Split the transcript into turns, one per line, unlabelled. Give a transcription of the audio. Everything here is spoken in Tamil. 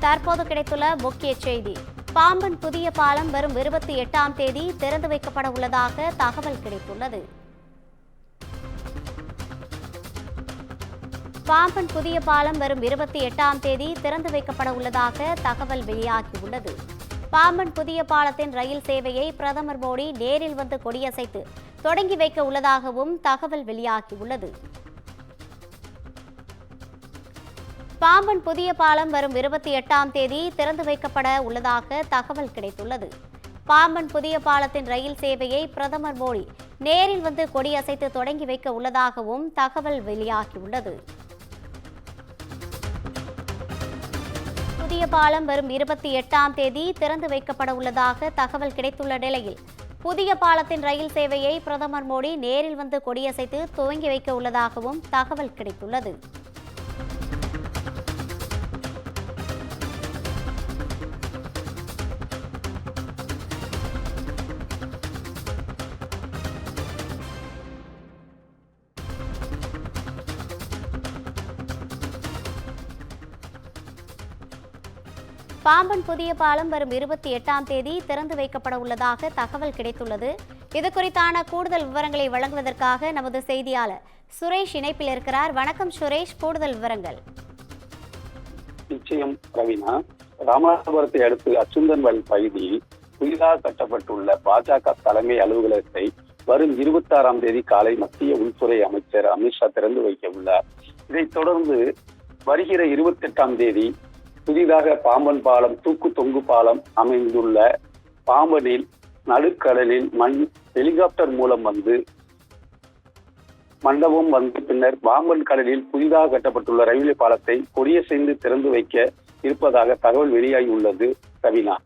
தற்போது கிடைத்துள்ள முக்கிய செய்தி. பாம்பன் புதிய பாலம் வரும் 28ஆம் தேதி திறந்து வைக்கப்பட உள்ளதாக தகவல் கிடைத்துள்ளது. பாம்பன் புதிய பாலம் வரும் 28ஆம் தேதி திறந்து வைக்கப்பட உள்ளதாக தகவல் வெளியாகியுள்ளது. பாம்பன் புதிய பாலத்தின் ரயில் சேவையை பிரதமர் மோடி நேரில் வந்து கொடியசைத்து தொடங்கி வைக்க உள்ளதாகவும் தகவல் வெளியாகியுள்ளது. பாம்பன் புதிய பாலம் வரும் 28ஆம் தேதி திறந்து வைக்கப்பட உள்ளதாக தகவல் கிடைத்துள்ளது. பாம்பன் புதிய பாலத்தின் ரயில் சேவையை பிரதமர் மோடி நேரில் வந்து கொடியசைத்து தொடங்கி வைக்க உள்ளதாகவும் தகவல் வெளியாகியுள்ளது. புதிய பாலம் வரும் 28ஆம் தேதி திறந்து வைக்கப்பட உள்ளதாக தகவல் கிடைத்துள்ள நிலையில் புதிய பாலத்தின் ரயில் சேவையை பிரதமர் மோடி நேரில் வந்து கொடியசைத்து துவங்கி வைக்க உள்ளதாகவும் தகவல் கிடைத்துள்ளது. பாம்பன் புதிய பாலம் வரும் 28ஆம் தேதி திறந்து வைக்கப்பட உள்ளதாக தகவல் கிடைத்துள்ளது. இது குறித்தான கூடுதல் விவரங்களை வழங்குவதற்காக நமது செய்தியாளர் சுரேஷ் இணைப்பில் இருக்கிறார். வணக்கம் சுரேஷ், கூடுதல் விவரங்கள்.
நிச்சயம் ரவீனா. ராமநாதபுரத்தை அடுத்து அச்சுந்தன்வயல் பகுதியில் புதிதாக கட்டப்பட்டுள்ள பாஜக தலைமை அலுவலகத்தை வரும் 26ஆம் தேதி காலை மத்திய உள்துறை அமைச்சர் அமித்ஷா திறந்து வைக்க உள்ளார். இதைத் தொடர்ந்து வருகிற 28ஆம் தேதி புதிதாக பாம்பன் பாலம் தூக்கு தொங்கு பாலம் அமைந்துள்ள பாம்பனில் நடுக்கடலில் ஹெலிகாப்டர் மூலம் வந்து மண்டபம் வந்து பின்னர் பாம்பன் கடலில் புதிதாக கட்டப்பட்டுள்ள ரயில்வே பாலத்தை கொடியசைந்து திறந்து வைக்க இருப்பதாக தகவல் வெளியாகி உள்ளது ரவீனா.